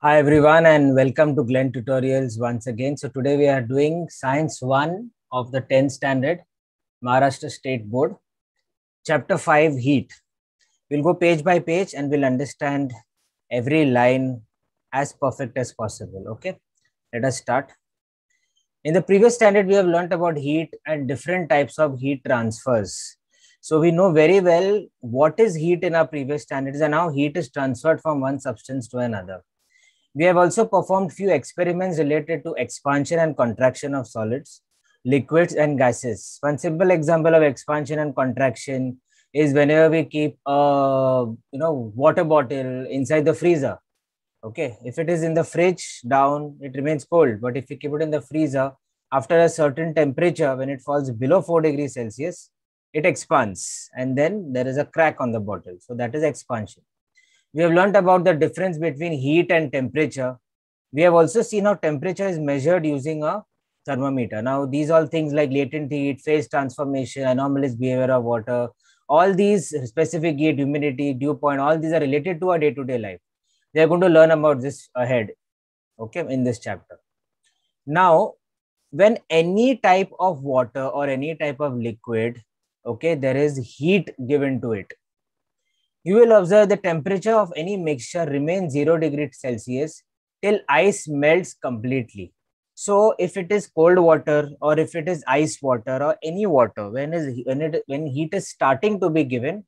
Hi everyone and welcome to Glen Tutorials once again. So today we are doing Science 1 of the 10th standard, Maharashtra State Board, Chapter 5, Heat. We'll go page by page and we'll understand every line as perfect as possible. Okay, let us start. In the previous standard, we have learned about heat and different types of heat transfers. So we know very well what is heat in our previous standards and how heat is transferred from one substance to another. We have also performed few experiments related to expansion and contraction of solids, liquids and gases. One simple example of expansion and contraction is whenever we keep a water bottle inside the freezer. Okay, if it is in the fridge down, it remains cold. But if you keep it in the freezer, after a certain temperature, when it falls below 4 degrees Celsius, it expands and then there is a crack on the bottle. So that is expansion. We have learned about the difference between heat and temperature. We have also seen how temperature is measured using a thermometer. Now, these all things like latent heat, phase transformation, anomalous behavior of water, all these specific heat, humidity, dew point, all these are related to our day-to-day life. We are going to learn about this ahead, okay, in this chapter. Now, when any type of water or any type of liquid, okay, there is heat given to it. You will observe the temperature of any mixture remains 0 degrees Celsius till ice melts completely. So if it is cold water or if it is ice water or any water, when heat is starting to be given,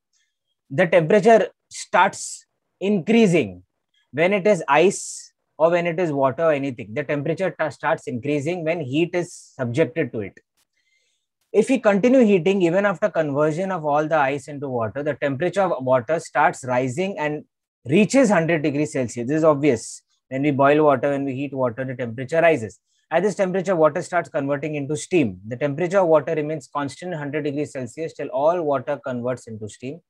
the temperature starts increasing. When it is ice or when it is water or anything, the temperature starts increasing when heat is subjected to it. If we continue heating, even after conversion of all the ice into water, the temperature of water starts rising and reaches 100 degrees Celsius. This is obvious. When we boil water, when we heat water, the temperature rises. At this temperature, water starts converting into steam. The temperature of water remains constant 100 degrees Celsius till all water converts into steam.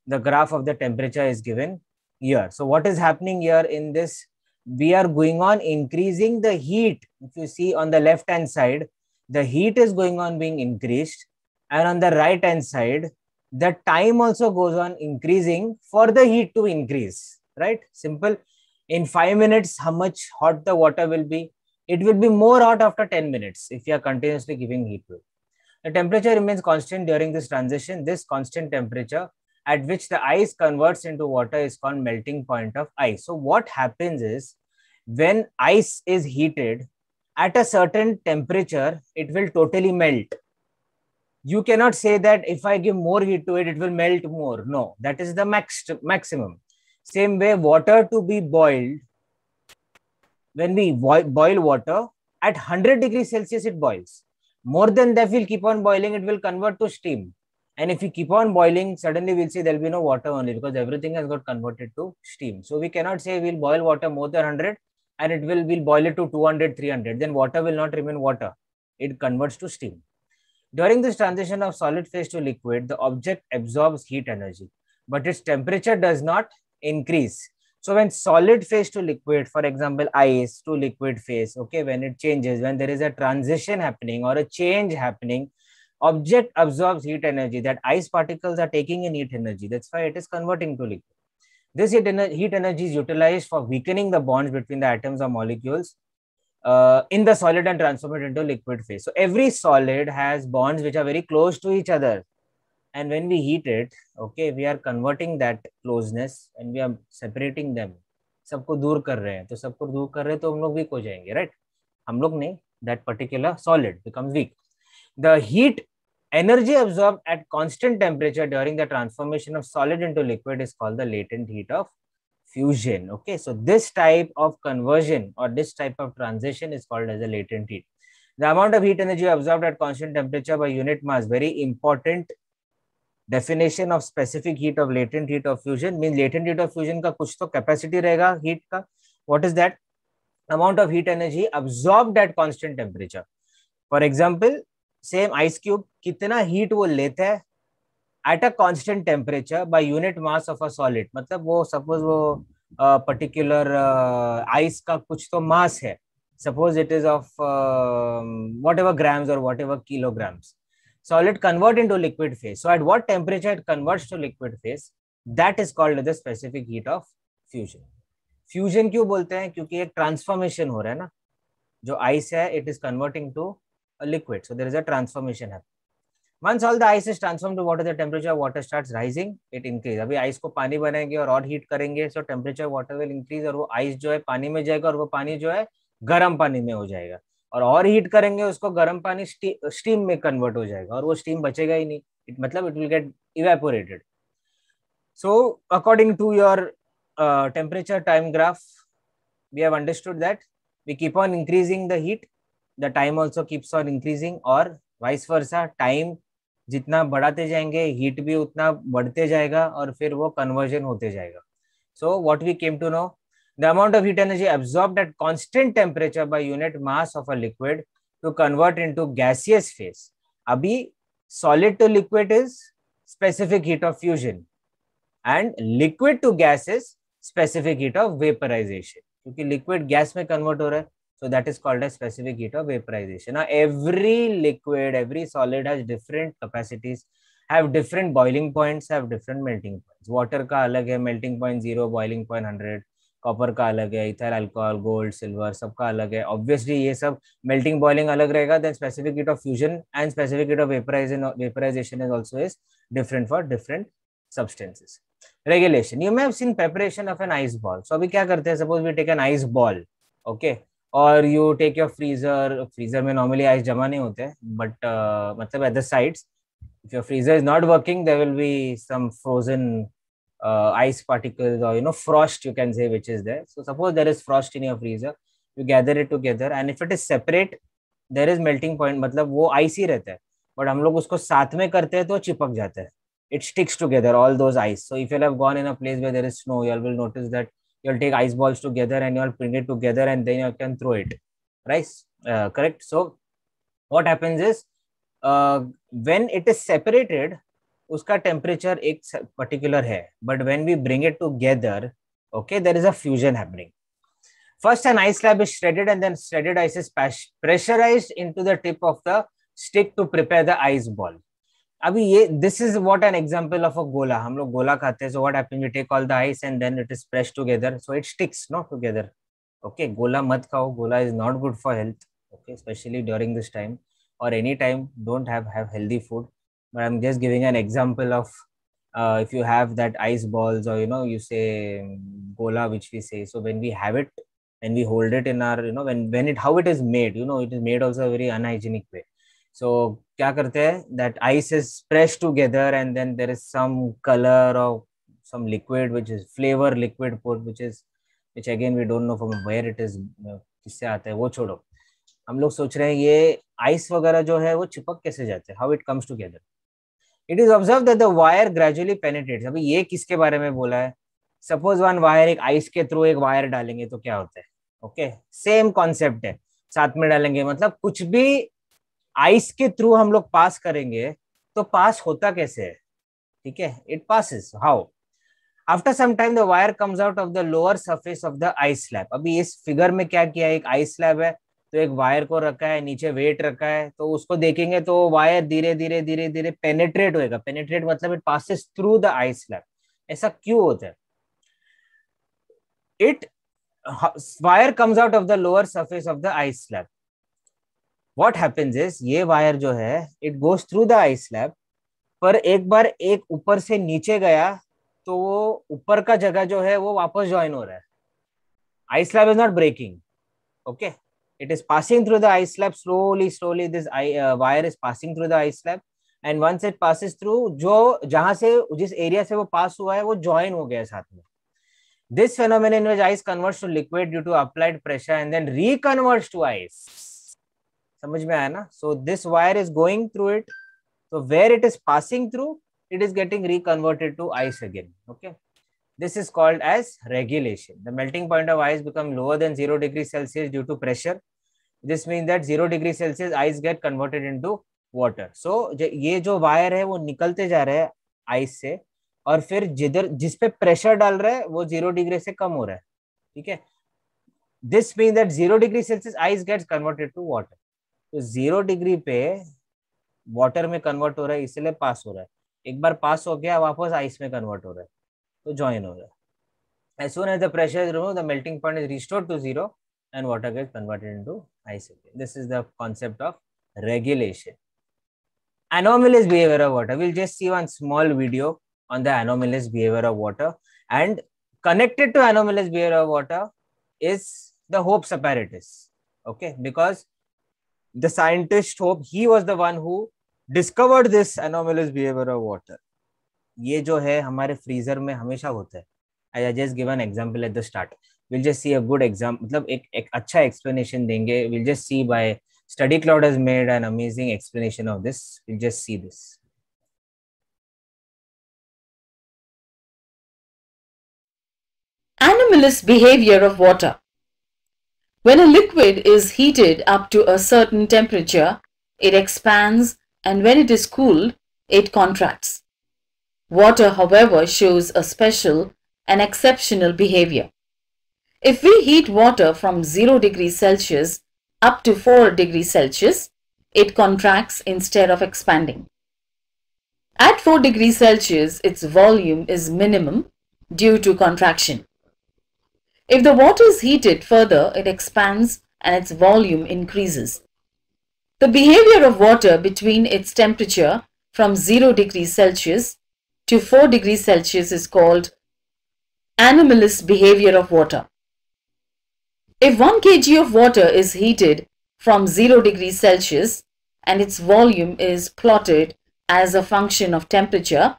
The graph of the temperature is given here. So what is happening here in this? We are going on increasing the heat. If you see on the left hand side, the heat is going on being increased, and on the right hand side, the time also goes on increasing for the heat to increase, right? Simple. In 5 minutes, how much hot the water will be? It will be more hot after 10 minutes if you are continuously giving heat to it. The temperature remains constant during this transition. This constant temperature at which the ice converts into water is called melting point of ice. So what happens is when ice is heated, at a certain temperature, it will totally melt. You cannot say that if I give more heat to it, it will melt more. No, that is the maximum. Same way, water to be boiled, when we boil water, at 100 degrees Celsius, it boils. More than that, we'll keep on boiling, it will convert to steam. And if we keep on boiling, suddenly we'll see there'll be no water only because everything has got converted to steam. So we cannot say we'll boil water more than 100 and we'll boil it to 200, 300. Then water will not remain water. It converts to steam. During this transition of solid phase to liquid, the object absorbs heat energy, but its temperature does not increase. So when solid phase to liquid, for example, ice to liquid phase, okay, when it changes, when there is a transition happening or a change happening, object absorbs heat energy. That ice particles are taking in heat energy. That's why it is converting to liquid. This heat energy is utilized for weakening the bonds between the atoms or molecules in the solid and transform it into liquid phase. So every solid has bonds which are very close to each other. And when we heat it, okay, we are converting that closeness and we are separating them. सबको दूर कर रहे हैं, तो सबको दूर कर रहे हैं तो हम लोग weak हो जाएंगे, right? हम लोग नहीं, that particular solid becomes weak. The heat energy absorbed at constant temperature during the transformation of solid into liquid is called the latent heat of fusion. Okay, so this type of conversion or this type of transition is called as a latent heat. The amount of heat energy absorbed at constant temperature by unit mass, very important definition of specific heat of latent heat of fusion, means latent heat of fusion का कुछ तो capacity रहेगा heat का. What is that? Amount of heat energy absorbed at constant temperature. For example, same ice cube कितना heat वो लेता है at a constant temperature by unit mass of a solid. मतलब वो सपोज वो पर्टिकुलर आइस का कुछ तो मास है, suppose it is of whatever grams or whatever kilograms. Solid convert into liquid phase. So at what temperature it converts to liquid phase, that is called the specific heat of fusion. Fusion क्यों बोलते हैं? क्योंकि एक transformation हो रहा है ना, जो आइस है it is converting to a liquid, so there is a transformation है. Once all the ice is transformed to water, the temperature of water starts rising. It increase. अभी आइस को पानी बनाएंगे और हीट करेंगे, so temperature of water will increase, और वो ice जो है पानी में जाएगा और वो पानी जो है गर्म पानी में हो जाएगा, और हीट करेंगे उसको, गर्म पानी स्टीम में कन्वर्ट हो जाएगा और वो स्टीम बचेगा ही नहीं. मतलब it will get evaporated. So according to your temperature time graph, we have understood that we keep on increasing the heat, the time also keeps on increasing, और vice versa, time जितना बढ़ाते जाएंगे heat भी उतना बढ़ते जाएगा और फिर वो कन्वर्जन होते जाएगा. So what we came to know, the amount of heat energy absorbed at constant temperature by unit mass of a liquid to convert into gaseous phase. अभी solid to liquid is specific heat of fusion, and liquid to gas is specific heat of vaporization, क्योंकि liquid gas में convert हो रहा है, so that is called as specific heat of vaporization. Now every liquid, every solid has different capacities, have different boiling points, have different melting points. Water का अलग है, melting point 0, boiling point 100. Copper का अलग है, ethyl alcohol, gold, silver, सबका अलग है. Obviously ये सब मेल्टिंग बॉइलिंग अलग रहेगा. Then specific heat of fusion and specific heat of vaporisation is also is different for different substances. Regulation, you may have seen preparation of an ice ball. So अभी क्या करते हैं, suppose we take an ice ball, okay, or you take your freezer में normally ice जमा नहीं होते हैं, but मतलब at the sides, if your freezer is not working, there will be some frozen ice particles, or frost you can say, which is there. So suppose there is frost in your freezer, you gather it together, and if it is separate, there is melting point, मतलब वो ice ही रहता है, but हम लोग उसको साथ में करते हैं तो चिपक जाता है. It sticks together, all those ice. So if you have gone in a place where there is snow, you will notice that you'll take ice balls together and you'll bring it together and then you can throw it, right? Correct. So what happens is, when it is separated, उसका temperature एक particular है, but when we bring it together, okay, there is a fusion happening. First, an ice slab is shredded, and then shredded ice is pressurized into the tip of the stick to prepare the ice ball. अभी ये this is what an example of a गोला. हम लोग गोला खाते हैं, so what happens, we take all the ice and then it is pressed together, so it sticks no together. Okay, गोला मत खाओ, गोला is not good for health. Okay, specially during this time or any time, don't have healthy food. But I am just giving an example of if you have that ice balls, or you say gola, which we say, so when we have it, when we hold it in our, when it, how it is made, it is made also a very unhygienic way. So क्या करते हैं, that ice is pressed together and then there is some color or some liquid which is flavor liquid put, which again we don't know from where it is, किससे आता है वो छोड़ो. हम लोग सोच रहे हैं ये आइस वगैरह जो है वो चिपक कैसे जाते हैं, how it comes together. It is observed that the wire gradually penetrates. अभी ये किसके बारे में बोला है? Suppose one wire, एक आइस के थ्रू एक वायर डालेंगे तो क्या होता है? ओके, सेम कॉन्सेप्ट है, साथ में डालेंगे, मतलब कुछ भी आइस के थ्रू हम लोग पास करेंगे तो पास होता कैसे है? ठीक है, it passes how, after some time the wire comes out of the lower surface of the ice slab. अभी इस फिगर में क्या किया है, एक आइस स्लैब है तो एक वायर को रखा है, नीचे वेट रखा है, तो उसको देखेंगे तो वायर धीरे धीरे धीरे धीरे पेनेट्रेट होएगा. पेनेट्रेट मतलब it passes through the ice slab. ऐसा क्यों होता है? It wire comes out of the lower surface of the ice slab. What happens is, ये वायर जो है it goes through the ice slab, पर एक बार एक ऊपर से नीचे गया तो वो ऊपर का जगह जो है वो वापस ज्वाइन हो रहा है. Ice slab is not breaking, okay, it is passing through the ice slab slowly. This wire is passing through the ice slab, and once it passes through, जो जहां से जिस एरिया से वो पास हुआ है वो ज्वाइन हो गया साथ में. This phenomenon in which ice converts to liquid due to applied pressure and then reconverts to ice. समझ में आया ना? So this wire is going through it, so where it is passing through, it is getting reconverted to ice again. Okay, this is called as regulation. The melting point of ice become lower than 0 degrees Celsius due to pressure. This means that 0 degrees Celsius ice get converted into water. So ये जो wire है वो निकलते जा रहे हैं ice से, और फिर जिस पे प्रेशर डाल रहा है वो 0 डिग्री से कम हो रहा है. ठीक है, this means that 0 degree Celsius ice gets converted to water. तो 0 डिग्री पे वाटर में कन्वर्ट हो रहा है, इसलिए पास हो रहा है. एक बार पास हो गया वापस आइस में कन्वर्ट हो रहा है, तो ज्वाइन हो रहा है. As soon as the pressure is removed, the melting point is restored to 0 and water gets converted into ice again. This is the concept of regulation. Anomalous behavior of water. We'll just see one small video on the anomalous behavior of water, and connected to anomalous behavior of water is the Hope's apparatus. Okay, because the scientist Hope, he was the one who discovered this anomalous behavior of water. ये जो है हमारे freezer में हमेशा होता है. I just give an example at the start. We'll just see a good example. मतलब एक अच्छा explanation देंगे. We'll just see by Study Cloud has made an amazing explanation of this. We'll just see this. Anomalous behavior of water. When a liquid is heated up to a certain temperature, it expands, and when it is cooled, it contracts. Water, however, shows a special and exceptional behavior. If we heat water from 0 degrees Celsius up to 4 degrees Celsius, it contracts instead of expanding. At 4 degrees Celsius, its volume is minimum due to contraction. If the water is heated further, it expands and its volume increases. The behavior of water between its temperature from 0 degrees Celsius to 4 degrees Celsius is called anomalous behavior of water. If 1 kg of water is heated from 0 degrees Celsius and its volume is plotted as a function of temperature,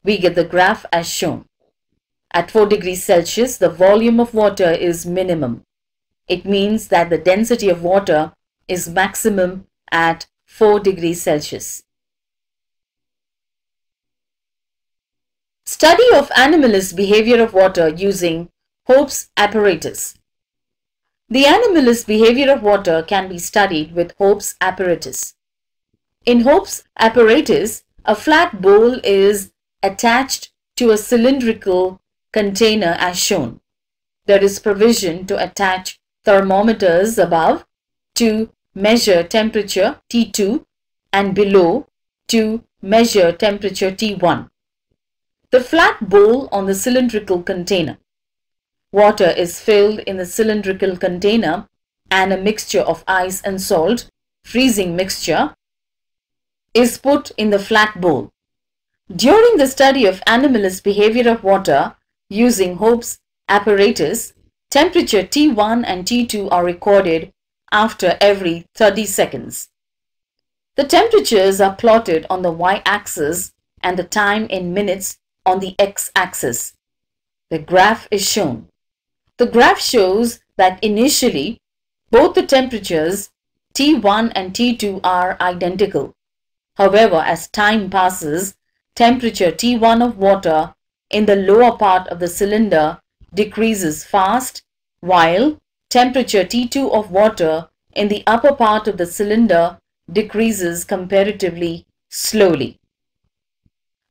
we get the graph as shown. At 4 degrees Celsius, the volume of water is minimum. It means that the density of water is maximum at 4 degrees Celsius. Study of anomalous behavior of water using Hope's apparatus. The anomalous behavior of water can be studied with Hope's apparatus. In Hope's apparatus, a flat bowl is attached to a cylindrical container as shown. There is provision to attach thermometers above to measure temperature T2 and below to measure temperature T1. The flat bowl on the cylindrical container. Water is filled in the cylindrical container and a mixture of ice and salt, freezing mixture, is put in the flat bowl. During the study of anomalous behavior of water using Hope's apparatus, temperature T1 and T2 are recorded after every 30 seconds. The temperatures are plotted on the y-axis and the time in minutes on the x-axis. The graph is shown. The graph shows that initially both the temperatures T1 and T2 are identical. However, as time passes, temperature T1 of water in the lower part of the cylinder decreases fast, while temperature T2 of water in the upper part of the cylinder decreases comparatively slowly.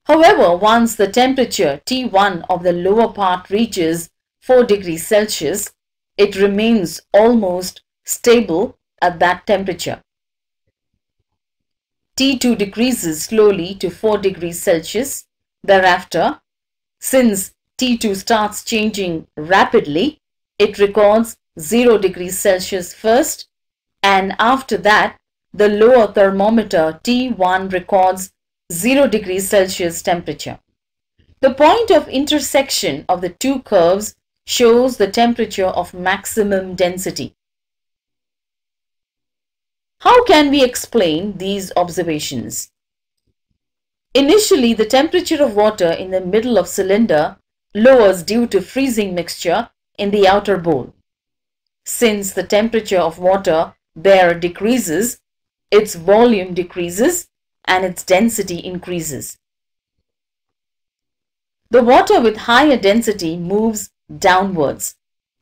However, once the temperature T1 of the lower part reaches 4 degrees Celsius, it remains almost stable at that temperature. T2 decreases slowly to 4 degrees Celsius. Thereafter, since T2 starts changing rapidly, it records 0 degrees Celsius first, and after that, the lower thermometer T1 records 0 degrees Celsius temperature. The point of intersection of the two curves shows the temperature of maximum density. How can we explain these observations? Initially, the temperature of water in the middle of cylinder lowers due to freezing mixture in the outer bowl. Since the temperature of water there decreases, its volume decreases and its density increases. The water with higher density moves downwards.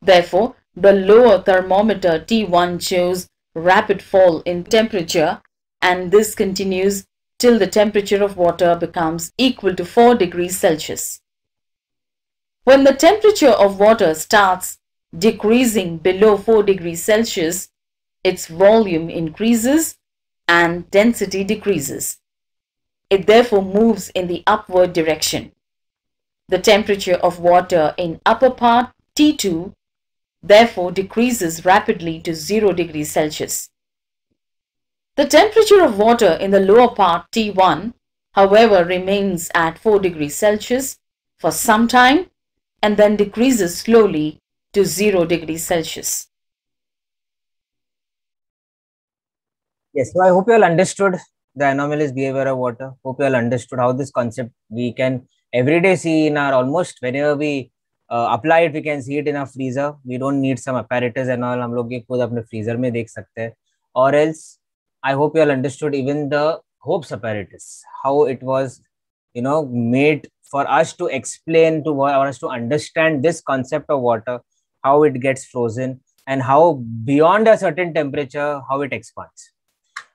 Therefore, the lower thermometer T1 shows rapid fall in temperature, and this continues till the temperature of water becomes equal to 4 degrees Celsius. When the temperature of water starts decreasing below 4 degrees Celsius, its volume increases and density decreases. It therefore moves in the upward direction. The temperature of water in upper part T2 therefore decreases rapidly to 0 degrees Celsius. The temperature of water in the lower part T1, however, remains at 4 degrees Celsius for some time and then decreases slowly to 0 degrees Celsius. Yes, so I hope you all understood the anomalous behavior of water. Hope you all understood how this concept we can every day see in our almost whenever we apply it, we can see it in our freezer. We don't need some apparatus and all. हम लोग ये खुद अपने freezer में देख सकते हैं. Or else, I hope you all understood even the Hope's apparatus, how it was, made for us to explain to us to understand this concept of water, how it gets frozen, and how beyond a certain temperature, how it expands.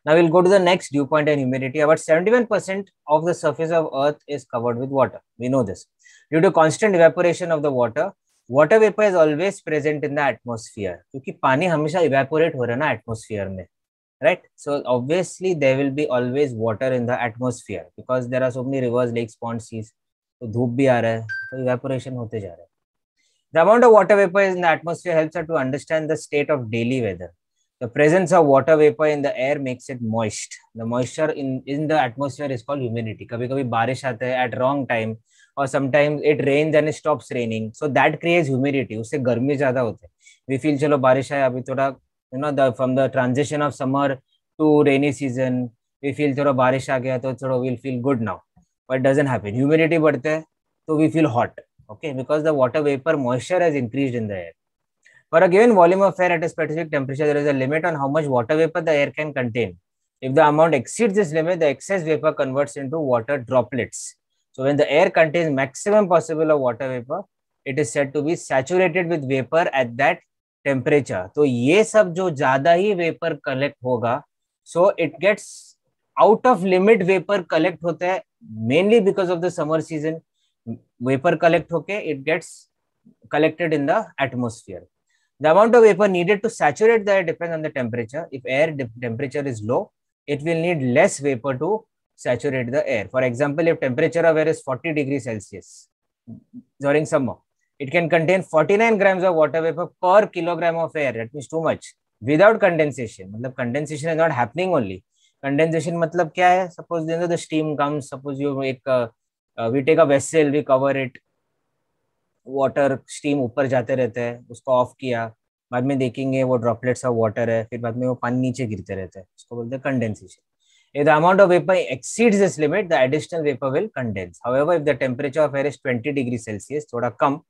Now we'll go to the next dew point and humidity. About 71% of the surface of Earth is covered with water. We know this. Due to constant evaporation of the water, water vapor is always present in the atmosphere. क्योंकि पानी हमेशा evaporate हो रहा है ना atmosphere में, right? So obviously there will be always water in the atmosphere because there are so many rivers, lakes, ponds, seas. तो धूप भी आ रहा है, तो evaporation होते जा रहा है. The amount of water vapor in the atmosphere helps us to understand the state of daily weather. The presence of water vapor in the air makes it moist. The moisture in the atmosphere is called humidity. कभी कभी बारिश आता है at wrong time or sometimes it rains and it stops raining. So that creates humidity. उससे गर्मी ज़्यादा होती है. We feel चलो बारिश है अभी थोड़ा from the transition of summer to rainy season we feel थोड़ा बारिश आ गया तो थोड़ा we'll feel good now. But it doesn't happen. Humidity बढ़ते है तो we feel hot. Okay, because the water vapor moisture has increased in the air. For a given volume of air at a specific temperature, there is a limit on how much water vapor the air can contain. If the amount exceeds this limit, the excess vapor converts into water droplets. So when the air contains maximum possible of water vapor, it is said to be saturated with vapor at that temperature. तो ये सब जो ज़्यादा ही vapor collect होगा, so it gets out of limit vapor collect होता है mainly because of the summer season. Vapor collect होके it gets collected in the atmosphere. The amount of vapor needed to saturate the air depends on the temperature. If air temperature is low, it will need less vapor to saturate the air. For example, if temperature of air is 40 degrees Celsius during summer, it can contain 49 grams of water vapor per kilogram of air. That means too much. Without condensation. मतलब condensation is not happening only. Condensation मतलब क्या है? Suppose the steam comes. Suppose you we take a vessel, we cover it. Water steam ऊपर जाते रहते हैं, उसको of किया, बाद में देखेंगे वो ड्रॉपलेट्स ऑफ वाटर है, फिर बाद में वो पानी नीचे गिरते रहते हैं, उसको बोलते हैं condensation. If the amount of vapor exceeds this limit, the additional vapor will condense. However, if the temperature of air is 20 degrees Celsius, थोड़ा कम,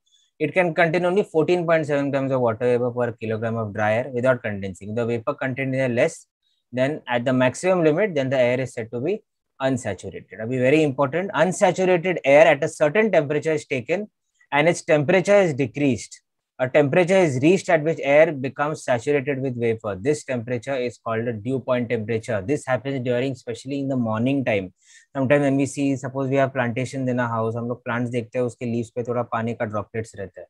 it can contain only 14.7 grams of water vapor per kilogram of dry air without condensing. The vapor contained is less than at the maximum limit, then the air is said to be unsaturated. Abhi very important, unsaturated air at a certain temperature is taken and its temperature is decreased. A temperature is reached at which air becomes saturated with vapor. This temperature is called a dew point temperature. This happens during, especially in the morning time. Sometimes when we see, suppose we have plantations in a house, हम लोग plants देखते हैं, उसके leaves पे थोड़ा पानी का droplets रहता है.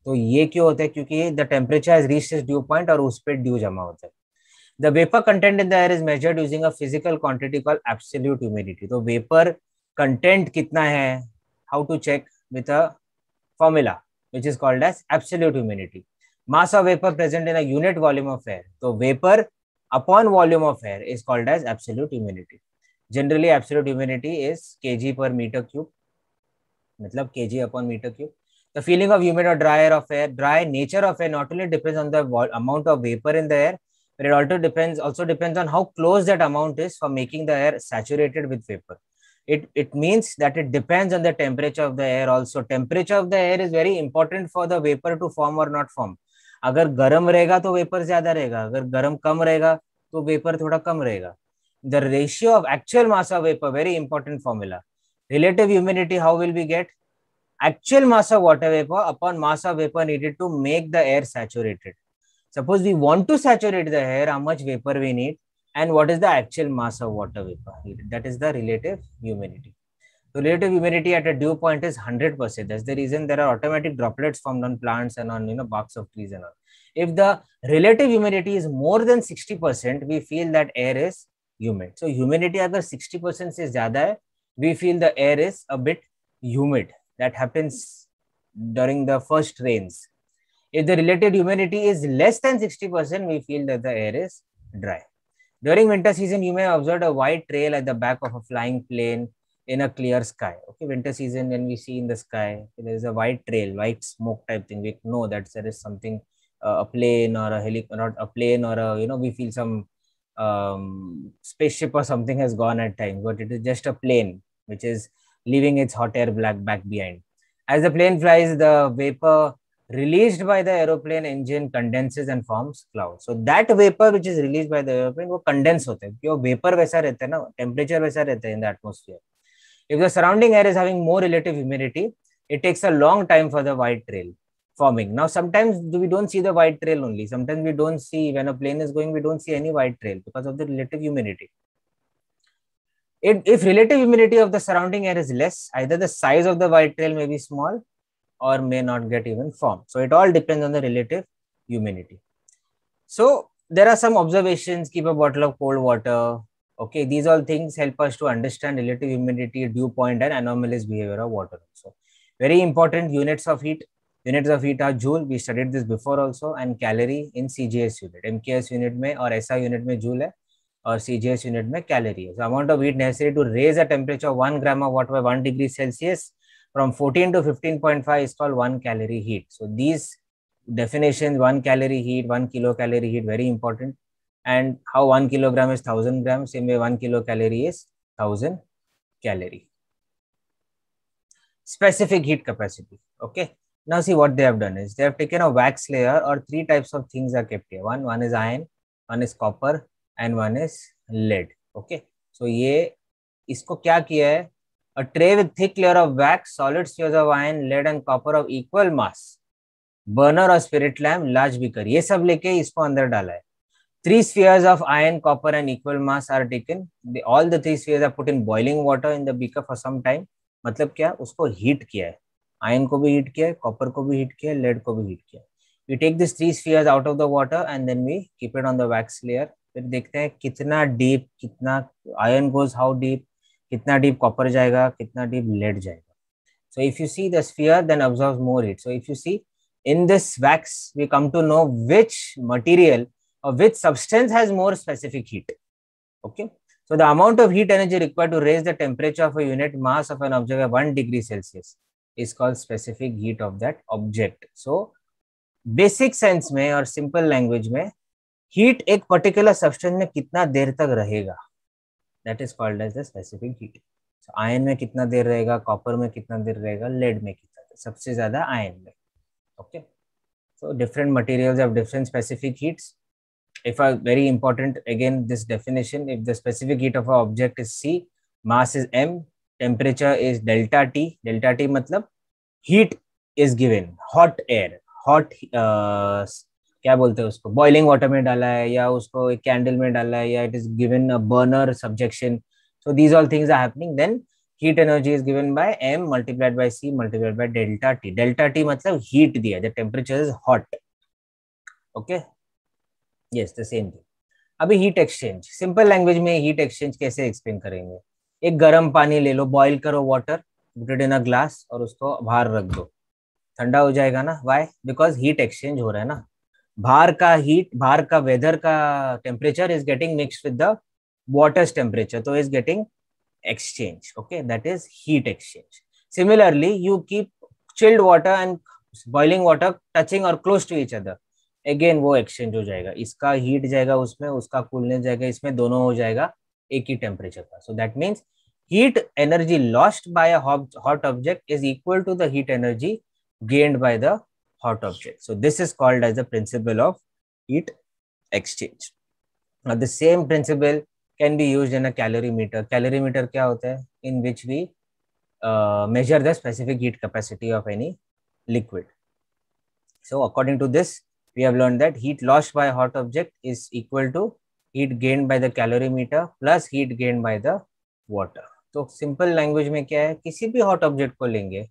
तो ये क्यों होता है? क्योंकि the temperature has reached its dew point और उस पे dew जमा होता है. The vapor content in the air is measured using a physical quantity called absolute humidity. तो vapor content कितना है? How to check? With a formula which is called as absolute humidity. Mass of vapor present in a unit volume of air. So vapor upon volume of air is called as absolute humidity. Generally absolute humidity is kg per meter cube. मतलब kg upon meter cube. The feeling of humid or dry air of air, dry nature of air not only depends on the amount of vapor in the air, but it also depends on how close that amount is for making the air saturated with vapor. It means that it depends on the temperature of the air also. Temperature of the air is very important for the vapor to form or not form. अगर गर्म रहेगा तो vapour ज्यादा रहेगा, अगर गर्म कम रहेगा तो वेपर थोड़ा कम रहेगा. The ratio of actual mass of vapor, very important formula. Relative humidity, how will we get? Actual mass of water vapor upon mass of vapor needed to make the air saturated. Suppose we want to saturate the air, how much vapor we need? And what is the actual mass of water vapor? That is the relative humidity. So relative humidity at a dew point is 100%. That's the reason there are automatic droplets formed on plants and on barks of trees and all. If the relative humidity is more than 60%, we feel that air is humid. So humidity अगर 60% से ज़्यादा है, we feel the air is a bit humid. that happens during the first rains. If the relative humidity is less than 60%, we feel that the air is dry. During winter season, you may observe a white trail at the back of a flying plane in a clear sky. Okay, winter season, when we see in the sky, there is a white trail, white smoke type thing. We know that there is something, a plane or a helicopter, not a plane or a, we feel some spaceship or something has gone at times, but it is just a plane which is leaving its hot air back behind. As the plane flies, the vapor released by the aeroplane engine condenses and forms clouds. So that vapor which is released by the aeroplane वो condense होते हैं, क्यों vapor वैसा रहता है ना, temperature वैसा रहता है in the atmosphere. If the surrounding air is having more relative humidity, it takes a long time for the white trail forming. Now, sometimes we don't see the white trail only. Sometimes we don't see, when a plane is going, we don't see any white trail because of the relative humidity. If relative humidity of the surrounding air is less, either the size of the white trail may be small or may not get even formed. So it all depends on the relative humidity. So there are some observations. Keep a bottle of cold water. Okay, these all things help us to understand relative humidity, dew point, and anomalous behavior of water. So very important units of heat. Units of heat are joule. We studied this before also, and calorie in CGS unit. MKS unit में और SI unit में joule है, और CGS unit में calorie है. So amount of heat necessary to raise the temperature of 1 gram of water by 1 degree Celsius from 14 to 15.5 is called 1 calorie heat. So these definitions, 1 calorie heat, 1 kilocalorie heat, very important. And how 1 kilogram is 1000 grams, same way 1 kilocalorie is 1000 calorie. Specific heat capacity. Okay. Now see what they have done is they have taken a wax layer, or three types of things are kept here. One is iron, one is copper, and one is lead. Okay. So ये इसको क्या किया है? A tray with thick layer of wax, solid spheres of iron, lead and copper of equal mass, burner or spirit lamp, large beaker, ये सब लेके इसको अंदर डाला है. 3 spheres of iron, copper and equal mass are taken. All the 3 spheres are put in boiling water in the beaker for some time. मतलब क्या? उसको हीट किया है. आयन को भी हीट किया है, कॉपर को भी हीट किया है, लेड को भी हीट किया है. We take these 3 spheres out of the water and then we keep it on the wax layer. फिर देखते हैं कितना डीप, कितना आयन goes how deep, कितना डीप कॉपर जाएगा, कितना डीप लेड जाएगा. So if you see the sphere, then absorbs more heat. So if you see in this wax, we come to know which material or which substance has more specific heat. Okay. So the amount of heat energy required to raise the temperature of a unit mass of an object by 1 degree Celsius is called specific heat of that object. So basic sense में और simple language में heat एक particular substance में कितना देर तक रहेगा, that is called as the specific heat. So iron में कितना देर रहेगा, copper में कितना देर रहेगा, lead में कितना देर, सबसे ज़्यादा iron में. Okay. So different materials have different specific heats. If a very important, again, this definition, if the specific heat of an object is C, mass is M, temperature is delta T. Delta T मतलब heat is given, hot air, hot क्या बोलते हैं उसको, boiling water में डाला है या उसको एक candle में डाला है या it is given a burner subjection. So these all things are happening. Then heat energy is given by M multiplied by C multiplied by delta T. Delta T मतलब heat दिया, the temperature is hot. Okay. Yes, the same thing. अभी heat exchange, simple language में heat exchange कैसे explain करेंगे? एक गर्म पानी ले लो, बॉईल करो water, put it in a glass और उसको बाहर रख दो, ठंडा हो जाएगा ना. व्हाई? बिकॉज हीट एक्सचेंज हो रहा है ना. बाहर का हीट, बाहर का वेदर का temperature is getting mixed with the water's temperature, तो is getting exchange. Okay, that is heat exchange. Similarly you keep chilled water and boiling water touching or close to each other, again वो exchange हो जाएगा. इसका heat जाएगा उसमें, उसका coolness जाएगा इसमें, दोनों हो जाएगा एक ही टेम्परेचर का. So that means heat energy lost by a hot object is equal to the heat energy gained by the hot object. So this is called as the principle of heat exchange. Now the same principle can be used in a calorimeter. Calorimeter क्या होता है? In which we measure the specific heat capacity of any liquid. So according to this, we have learned that heat lost by a hot object is equal to heat gained by the calorimeter plus heat gained by the water. तो simple language में क्या है, किसी भी hot object को लेंगे,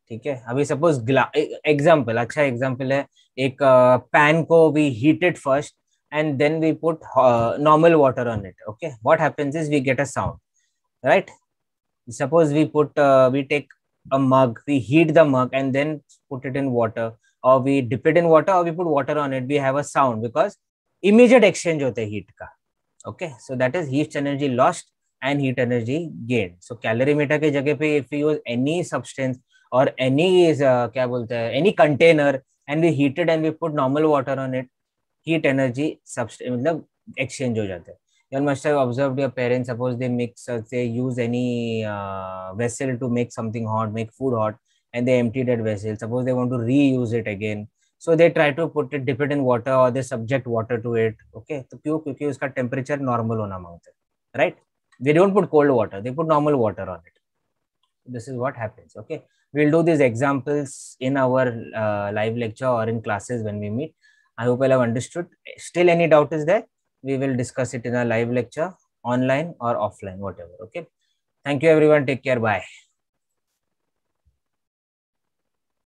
ठीक है. अभी सपोज एग्जांपल, अच्छा एग्जांपल है, एक पैन को we heated first and then we put normal water on it. Okay, what happens is we get a sound, right? Suppose we put we take a mug, we heat the mug and then put it in water, or we dip it in water, or we put water on it, we have a sound because immediate exchange होता है heat का. Okay, so that is heat energy lost and heat energy gained. So calorimeter के जगह पे if we use any substance or any क्या बोलते हैं any container and we heat it and we put normal water on it, heat energy मतलब exchange हो जाता है. You must have observed your parents, suppose they mix, they use any vessel to make something hot, make food hot, and they empty that vessel. Suppose they want to reuse it again, so they try to put it, dip it in water, or they subject water to it. Okay, तो क्यों? क्योंकि उसका temperature normal होना मांगता है, right? They don't put cold water, they put normal water on it. This is what happens. Okay, we'll do these examples in our live lecture or in classes when we meet. I hope you have understood. Still any doubt is there, we will discuss it in a live lecture, online or offline, whatever. Okay, thank you everyone, take care, bye.